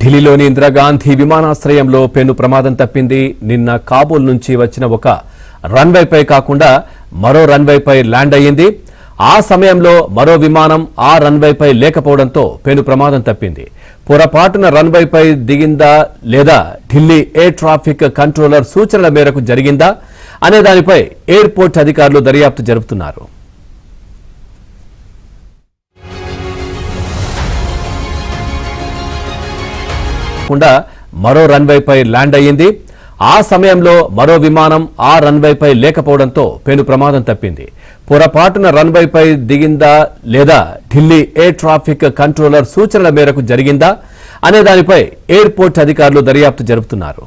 ఢిల్లీలోని ఇందిరాగాంధీ విమానాశ్రయంలో పెను ప్రమాదం తప్పింది. నిన్న కాబూల్ నుంచి వచ్చిన ఒక రన్వేపై కాకుండా మరో రన్వేపై ల్యాండ్ అయ్యింది. ఆ సమయంలో మరో విమానం ఆ రన్వేపై లేకపోవడంతో పెను ప్రమాదం తప్పింది. పొరపాటున రన్వేపై దిగిందా లేదా ఢిల్లీ ఎయిర్ ట్రాఫిక్ కంట్రోలర్ సూచనల మేరకు జరిగిందా అనే దానిపై ఎయిర్పోర్ట్ అధికారులు దర్యాప్తు జరుపుతున్నారు. మరో రన్వేపై ల్యాండ్ అయ్యింది. ఆ సమయంలో మరో విమానం ఆ రన్వేపై లేకపోవడంతో పెను ప్రమాదం తప్పింది. పొరపాటున రన్వేపై దిగిందా లేదా ఢిల్లీ ఎయిర్ ట్రాఫిక్ కంట్రోలర్ సూచనల మేరకు జరిగిందా అనే దానిపై ఎయిర్పోర్ట్ అధికారులు దర్యాప్తు జరుపుతున్నారు.